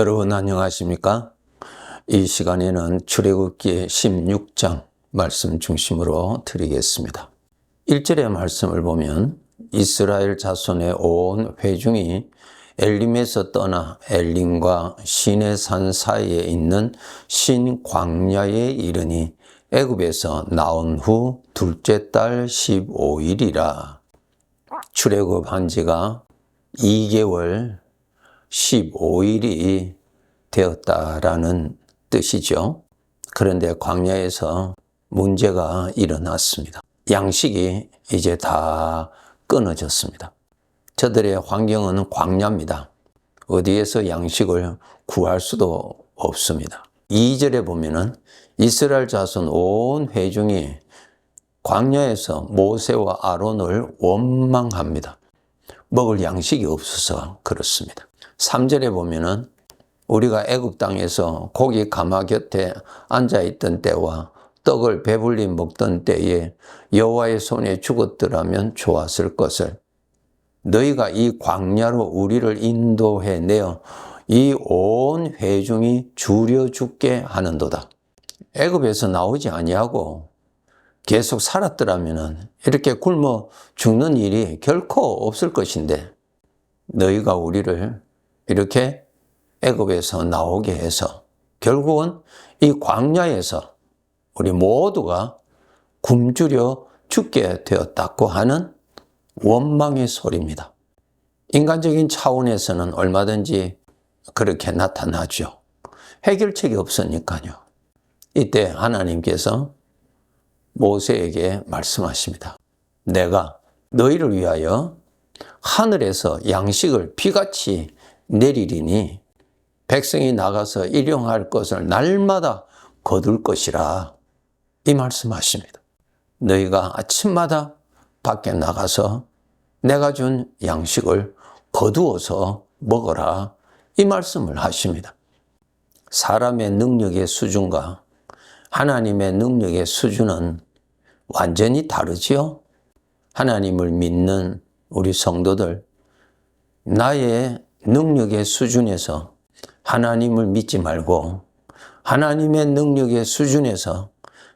여러분 안녕하십니까? 이 시간에는 출애굽기 16장 말씀 중심으로 드리겠습니다. 1절의 말씀을 보면 이스라엘 자손의 온 회중이 엘림에서 떠나 엘림과 시내산 사이에 있는 신광야에 이르니 애굽에서 나온 후 둘째 달 15일이라. 출애굽한 지가 2개월 15일이 되었다라는 뜻이죠. 그런데 광야에서 문제가 일어났습니다. 양식이 이제 다 끊어졌습니다. 저들의 환경은 광야입니다. 어디에서 양식을 구할 수도 없습니다. 2절에 보면은 이스라엘 자손 온 회중이 광야에서 모세와 아론을 원망합니다. 먹을 양식이 없어서 그렇습니다. 3절에 보면은 우리가 애굽 땅에서 고기 가마 곁에 앉아있던 때와 떡을 배불리 먹던 때에 여호와의 손에 죽었더라면 좋았을 것을 너희가 이 광야로 우리를 인도해 내어 이 온 회중이 줄여 죽게 하는도다. 애굽에서 나오지 아니하고 계속 살았더라면 이렇게 굶어 죽는 일이 결코 없을 것인데 너희가 우리를 이렇게 애굽에서 나오게 해서 결국은 이 광야에서 우리 모두가 굶주려 죽게 되었다고 하는 원망의 소리입니다. 인간적인 차원에서는 얼마든지 그렇게 나타나죠. 해결책이 없으니까요. 이때 하나님께서 모세에게 말씀하십니다. 내가 너희를 위하여 하늘에서 양식을 비같이 내리리니 백성이 나가서 일용할 것을 날마다 거둘 것이라. 이 말씀하십니다. 너희가 아침마다 밖에 나가서 내가 준 양식을 거두어서 먹어라. 이 말씀을 하십니다. 사람의 능력의 수준과 하나님의 능력의 수준은 완전히 다르지요. 하나님을 믿는 우리 성도들, 나의 능력의 수준에서 하나님을 믿지 말고 하나님의 능력의 수준에서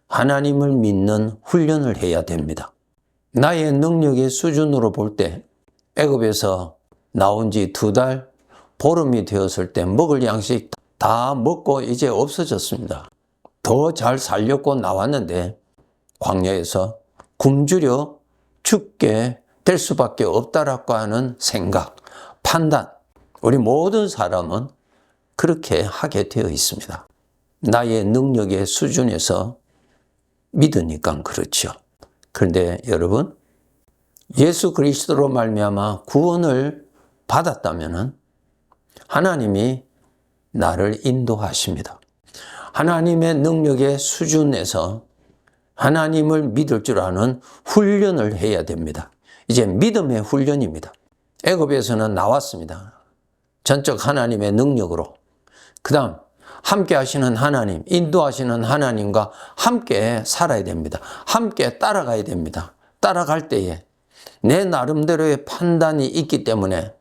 하나님을 믿는 훈련을 해야 됩니다. 나의 능력의 수준으로 볼 때 애굽에서 나온 지 2달, 보름이 되었을 때 먹을 양식 다 먹고 이제 없어졌습니다. 더 잘 살려고 나왔는데 광야에서 굶주려 죽게 될 수밖에 없다라고 하는 생각, 판단, 우리 모든 사람은 그렇게 하게 되어 있습니다. 나의 능력의 수준에서 믿으니까 그렇죠. 그런데 여러분, 예수 그리스도로 말미암아 구원을 받았다면 하나님이 나를 인도하십니다. 하나님의 능력의 수준에서 하나님을 믿을 줄 아는 훈련을 해야 됩니다. 이제 믿음의 훈련입니다. 애굽에서는 나왔습니다. 전적 하나님의 능력으로. 그 다음 함께 하시는 하나님, 인도하시는 하나님과 함께 살아야 됩니다. 함께 따라가야 됩니다. 따라갈 때에 내 나름대로의 판단이 있기 때문에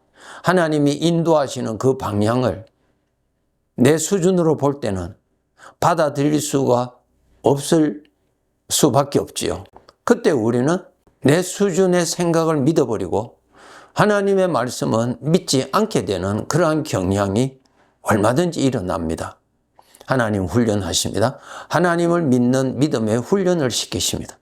하나님이 인도하시는 그 방향을 내 수준으로 볼 때는 받아들일 수가 없을 수밖에 없지요. 그때 우리는 내 수준의 생각을 믿어버리고 하나님의 말씀은 믿지 않게 되는 그러한 경향이 얼마든지 일어납니다. 하나님 훈련하십니다. 하나님을 믿는 믿음의 훈련을 시키십니다.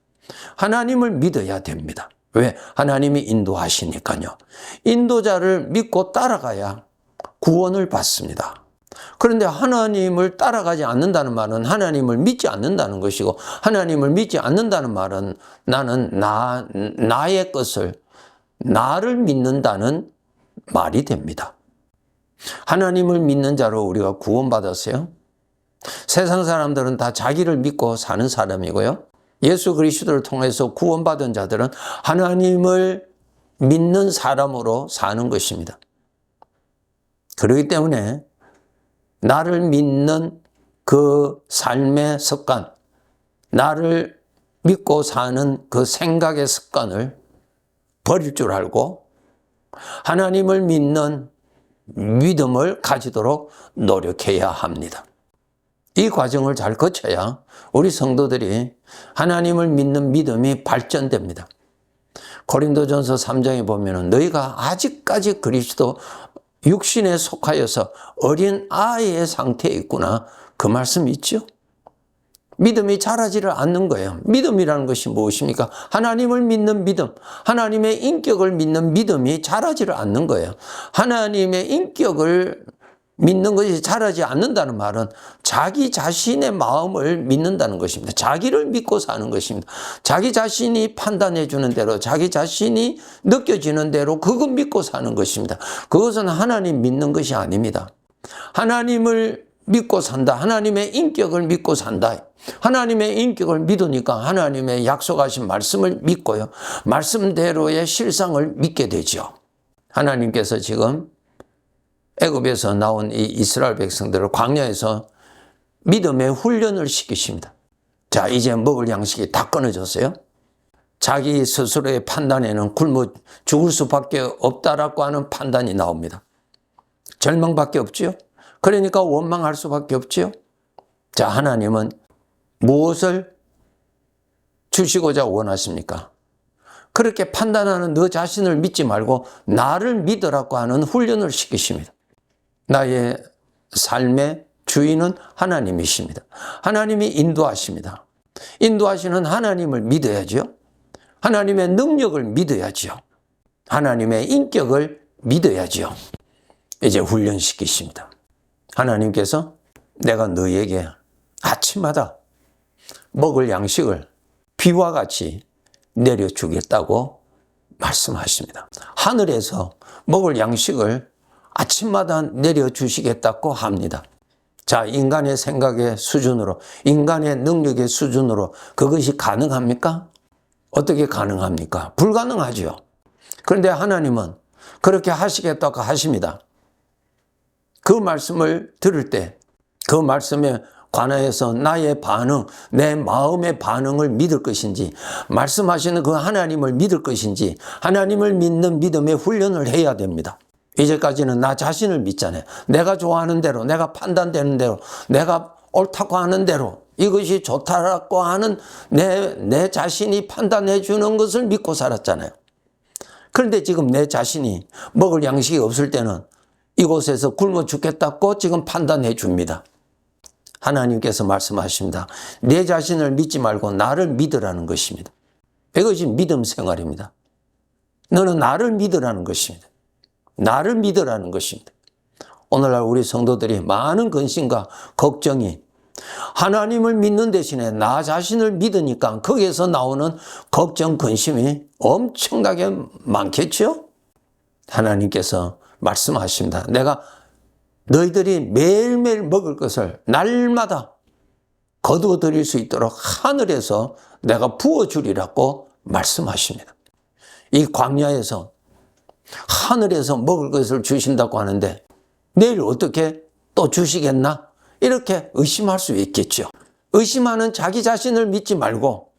하나님을 믿어야 됩니다. 왜? 하나님이 인도하시니까요. 인도자를 믿고 따라가야 구원을 받습니다. 그런데 하나님을 따라가지 않는다는 말은 하나님을 믿지 않는다는 것이고, 하나님을 믿지 않는다는 말은 나는 나의 것을, 나를 믿는다는 말이 됩니다. 하나님을 믿는 자로 우리가 구원받았어요. 세상 사람들은 다 자기를 믿고 사는 사람이고요. 예수 그리스도를 통해서 구원받은 자들은 하나님을 믿는 사람으로 사는 것입니다. 그렇기 때문에 나를 믿는 그 삶의 습관, 나를 믿고 사는 그 생각의 습관을 버릴 줄 알고 하나님을 믿는 믿음을 가지도록 노력해야 합니다. 이 과정을 잘 거쳐야 우리 성도들이 하나님을 믿는 믿음이 발전됩니다. 고린도전서 3장에 보면은 너희가 아직까지 그리스도 육신에 속하여서 어린 아이의 상태에 있구나. 그 말씀 있죠? 믿음이 자라지를 않는 거예요. 믿음이라는 것이 무엇입니까? 하나님을 믿는 믿음, 하나님의 인격을 믿는 믿음이 자라지를 않는 거예요. 하나님의 인격을 믿는 것이 자라지 않는다는 말은 자기 자신의 마음을 믿는다는 것입니다. 자기를 믿고 사는 것입니다. 자기 자신이 판단해 주는 대로, 자기 자신이 느껴지는 대로 그거 믿고 사는 것입니다. 그것은 하나님 믿는 것이 아닙니다. 하나님을 믿고 산다. 하나님의 인격을 믿고 산다. 하나님의 인격을 믿으니까 하나님의 약속하신 말씀을 믿고요. 말씀대로의 실상을 믿게 되죠. 하나님께서 지금 애굽에서 나온 이 이스라엘 백성들을 광야에서 믿음의 훈련을 시키십니다. 자, 이제 먹을 양식이 다 끊어졌어요. 자기 스스로의 판단에는 굶어 죽을 수밖에 없다라고 하는 판단이 나옵니다. 절망밖에 없지요. 그러니까 원망할 수밖에 없지요. 자, 하나님은 무엇을 주시고자 원하십니까? 그렇게 판단하는 너 자신을 믿지 말고 나를 믿으라고 하는 훈련을 시키십니다. 나의 삶의 주인은 하나님이십니다. 하나님이 인도하십니다. 인도하시는 하나님을 믿어야죠. 하나님의 능력을 믿어야죠. 하나님의 인격을 믿어야죠. 이제 훈련시키십니다. 하나님께서 내가 너에게 아침마다 먹을 양식을 비와 같이 내려주겠다고 말씀하십니다. 하늘에서 먹을 양식을 아침마다 내려주시겠다고 합니다. 자, 인간의 생각의 수준으로, 인간의 능력의 수준으로 그것이 가능합니까? 어떻게 가능합니까? 불가능하죠. 그런데 하나님은 그렇게 하시겠다고 하십니다. 그 말씀을 들을 때 그 말씀에 관하여서 나의 반응, 내 마음의 반응을 믿을 것인지, 말씀하시는 그 하나님을 믿을 것인지, 하나님을 믿는 믿음의 훈련을 해야 됩니다. 이제까지는 나 자신을 믿잖아요. 내가 좋아하는 대로, 내가 판단되는 대로, 내가 옳다고 하는 대로, 이것이 좋다라고 하는 내 자신이 판단해 주는 것을 믿고 살았잖아요. 그런데 지금 내 자신이 먹을 양식이 없을 때는 이곳에서 굶어 죽겠다고 지금 판단해 줍니다. 하나님께서 말씀하십니다. 내 자신을 믿지 말고 나를 믿으라는 것입니다. 이것이 믿음 생활입니다. 너는 나를 믿으라는 것입니다. 나를 믿으라는 것입니다. 오늘날 우리 성도들이 많은 근심과 걱정이 하나님을 믿는 대신에 나 자신을 믿으니까 거기에서 나오는 걱정, 근심이 엄청나게 많겠죠? 하나님께서 말씀하십니다. 내가 너희들이 매일매일 먹을 것을 날마다 거두어 드릴 수 있도록 하늘에서 내가 부어주리라고 말씀하십니다. 이 광야에서 하늘에서 먹을 것을 주신다고 하는데 내일 어떻게 또 주시겠나? 이렇게 의심할 수 있겠죠. 의심하는 자기 자신을 믿지 말고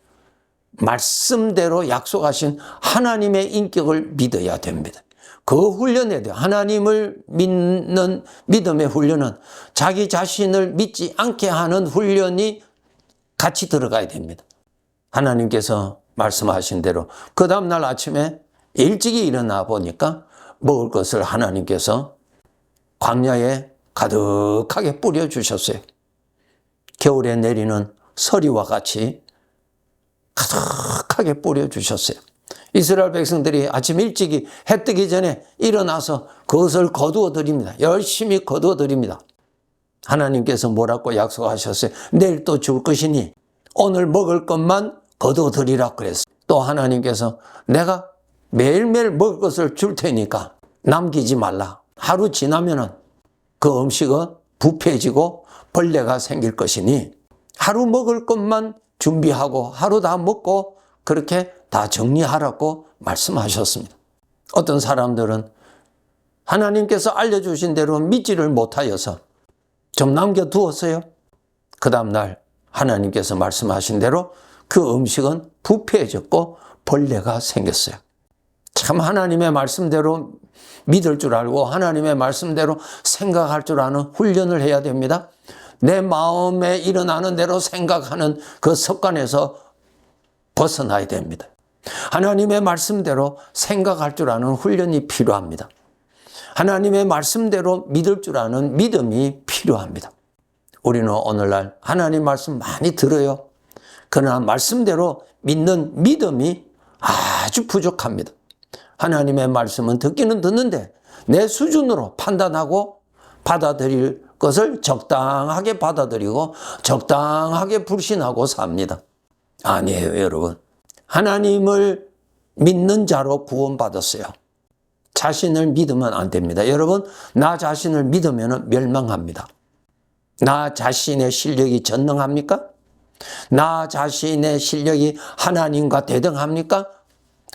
말씀대로 약속하신 하나님의 인격을 믿어야 됩니다. 그 훈련에 대해 하나님을 믿는 믿음의 훈련은 자기 자신을 믿지 않게 하는 훈련이 같이 들어가야 됩니다. 하나님께서 말씀하신 대로 그 다음날 아침에 일찍이 일어나 보니까 먹을 것을 하나님께서 광야에 가득하게 뿌려주셨어요. 겨울에 내리는 서리와 같이 가득하게 뿌려주셨어요. 이스라엘 백성들이 아침 일찍이 해 뜨기 전에 일어나서 그것을 거두어 드립니다. 열심히 거두어 드립니다. 하나님께서 뭐라고 약속하셨어요? 내일 또 줄 것이니 오늘 먹을 것만 거두어 드리라 그랬어요. 또 하나님께서 내가 매일매일 먹을 것을 줄 테니까 남기지 말라. 하루 지나면은 그 음식은 부패해지고 벌레가 생길 것이니 하루 먹을 것만 준비하고 하루 다 먹고 그렇게 다 정리하라고 말씀하셨습니다. 어떤 사람들은 하나님께서 알려주신 대로 믿지를 못하여서 좀 남겨두었어요. 그 다음날 하나님께서 말씀하신 대로 그 음식은 부패해졌고 벌레가 생겼어요. 참 하나님의 말씀대로 믿을 줄 알고 하나님의 말씀대로 생각할 줄 아는 훈련을 해야 됩니다. 내 마음에 일어나는 대로 생각하는 그 습관에서 벗어나야 됩니다. 하나님의 말씀대로 생각할 줄 아는 훈련이 필요합니다. 하나님의 말씀대로 믿을 줄 아는 믿음이 필요합니다. 우리는 오늘날 하나님 말씀 많이 들어요. 그러나 말씀대로 믿는 믿음이 아주 부족합니다. 하나님의 말씀은 듣기는 듣는데 내 수준으로 판단하고 받아들일 것을 적당하게 받아들이고 적당하게 불신하고 삽니다. 아니에요, 여러분. 하나님을 믿는 자로 구원받았어요. 자신을 믿으면 안 됩니다. 여러분, 나 자신을 믿으면 멸망합니다. 나 자신의 실력이 전능합니까? 나 자신의 실력이 하나님과 대등합니까?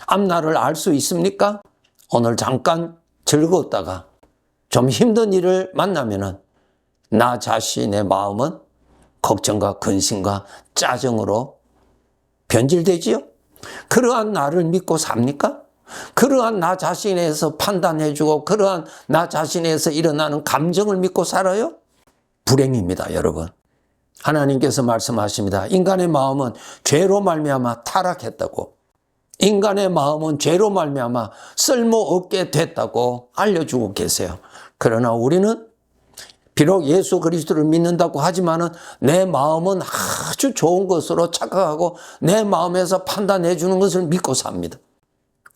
앞날을 알 수 있습니까? 오늘 잠깐 즐거웠다가 좀 힘든 일을 만나면은 나 자신의 마음은 걱정과 근심과 짜증으로 변질되지요? 그러한 나를 믿고 삽니까? 그러한 나 자신에서 판단해주고 그러한 나 자신에서 일어나는 감정을 믿고 살아요? 불행입니다, 여러분. 하나님께서 말씀하십니다. 인간의 마음은 죄로 말미암아 타락했다고, 인간의 마음은 죄로 말미암아 쓸모없게 됐다고 알려주고 계세요. 그러나 우리는 비록 예수 그리스도를 믿는다고 하지만은 내 마음은 아주 좋은 것으로 착각하고 내 마음에서 판단해 주는 것을 믿고 삽니다.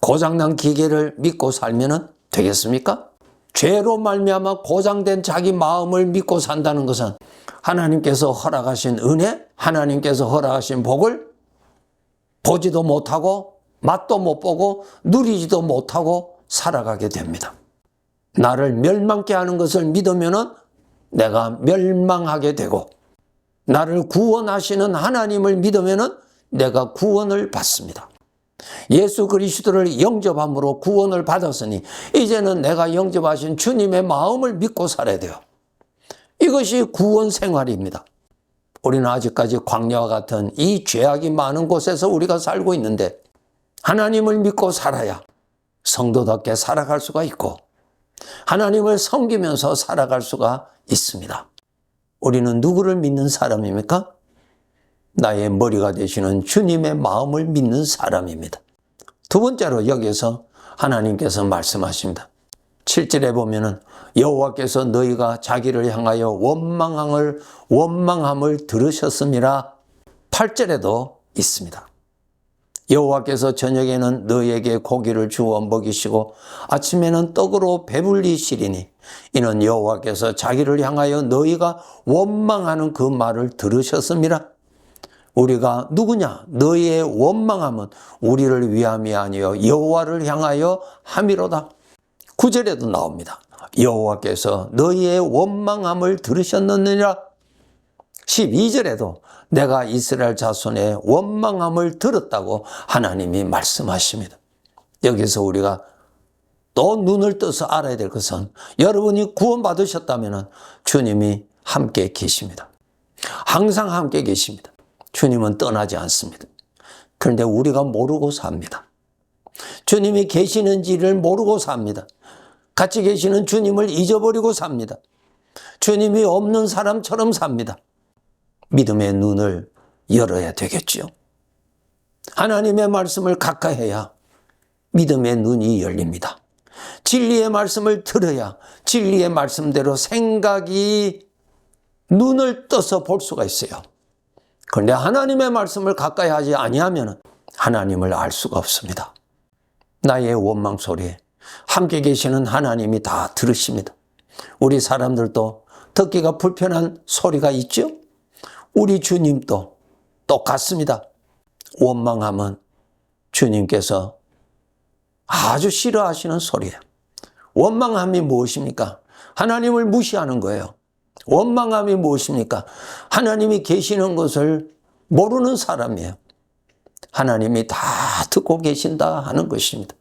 고장난 기계를 믿고 살면은 되겠습니까? 죄로 말미암아 고장된 자기 마음을 믿고 산다는 것은 하나님께서 허락하신 은혜, 하나님께서 허락하신 복을 보지도 못하고 맛도 못 보고 누리지도 못하고 살아가게 됩니다. 나를 멸망케 하는 것을 믿으면은 내가 멸망하게 되고, 나를 구원하시는 하나님을 믿으면은 내가 구원을 받습니다. 예수 그리스도를 영접함으로 구원을 받았으니 이제는 내가 영접하신 주님의 마음을 믿고 살아야 돼요. 이것이 구원 생활입니다. 우리는 아직까지 광야와 같은 이 죄악이 많은 곳에서 우리가 살고 있는데 하나님을 믿고 살아야 성도답게 살아갈 수가 있고 하나님을 섬기면서 살아갈 수가 있습니다. 우리는 누구를 믿는 사람입니까? 나의 머리가 되시는 주님의 마음을 믿는 사람입니다. 두 번째로 여기서 하나님께서 말씀하십니다. 7절에 보면은 여호와께서 너희가 자기를 향하여 원망함을 들으셨음이라 8절에도 있습니다. 여호와께서 저녁에는 너희에게 고기를 주어 먹이시고 아침에는 떡으로 배불리시리니 이는 여호와께서 자기를 향하여 너희가 원망하는 그 말을 들으셨음이라. 우리가 누구냐? 너희의 원망함은 우리를 위함이 아니요 여호와를 향하여 함이로다. 9절에도 나옵니다. 여호와께서 너희의 원망함을 들으셨느니라. 12절에도 내가 이스라엘 자손의 원망함을 들었다고 하나님이 말씀하십니다. 여기서 우리가 또 눈을 떠서 알아야 될 것은 여러분이 구원받으셨다면 주님이 함께 계십니다. 항상 함께 계십니다. 주님은 떠나지 않습니다. 그런데 우리가 모르고 삽니다. 주님이 계시는지를 모르고 삽니다. 같이 계시는 주님을 잊어버리고 삽니다. 주님이 없는 사람처럼 삽니다. 믿음의 눈을 열어야 되겠지요. 하나님의 말씀을 가까이 해야 믿음의 눈이 열립니다. 진리의 말씀을 들어야 진리의 말씀대로 생각이 눈을 떠서 볼 수가 있어요. 그런데 하나님의 말씀을 가까이 하지 아니하면 하나님을 알 수가 없습니다. 나의 원망 소리에 함께 계시는 하나님이 다 들으십니다. 우리 사람들도 듣기가 불편한 소리가 있죠? 우리 주님도 똑같습니다. 원망함은 주님께서 아주 싫어하시는 소리예요. 원망함이 무엇입니까? 하나님을 무시하는 거예요. 원망함이 무엇입니까? 하나님이 계시는 것을 모르는 사람이에요. 하나님이 다 듣고 계신다 하는 것입니다.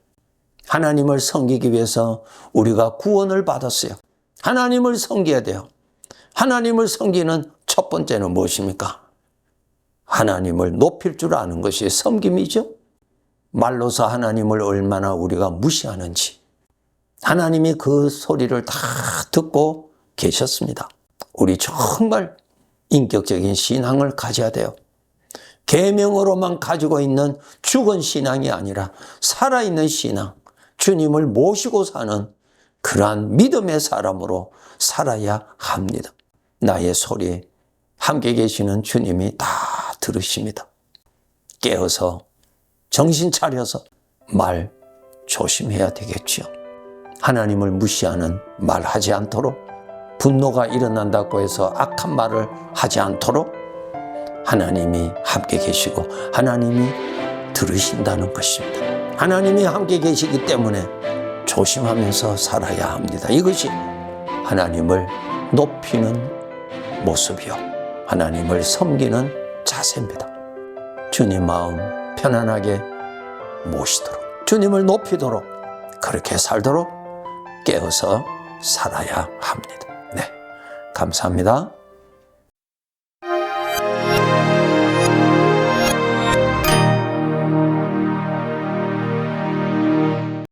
하나님을 섬기기 위해서 우리가 구원을 받았어요. 하나님을 섬겨야 돼요. 하나님을 섬기는 첫 번째는 무엇입니까? 하나님을 높일 줄 아는 것이 섬김이죠. 말로서 하나님을 얼마나 우리가 무시하는지, 하나님이 그 소리를 다 듣고 계셨습니다. 우리 정말 인격적인 신앙을 가져야 돼요. 계명으로만 가지고 있는 죽은 신앙이 아니라 살아있는 신앙, 주님을 모시고 사는 그러한 믿음의 사람으로 살아야 합니다. 나의 소리 함께 계시는 주님이 다 들으십니다. 깨어서 정신 차려서 말 조심해야 되겠지요. 하나님을 무시하는 말 하지 않도록, 분노가 일어난다고 해서 악한 말을 하지 않도록 하나님이 함께 계시고 하나님이 들으신다는 것입니다. 하나님이 함께 계시기 때문에 조심하면서 살아야 합니다. 이것이 하나님을 높이는 모습이요, 하나님을 섬기는 자세입니다. 주님 마음 편안하게 모시도록, 주님을 높이도록, 그렇게 살도록 깨어서 살아야 합니다. 네, 감사합니다.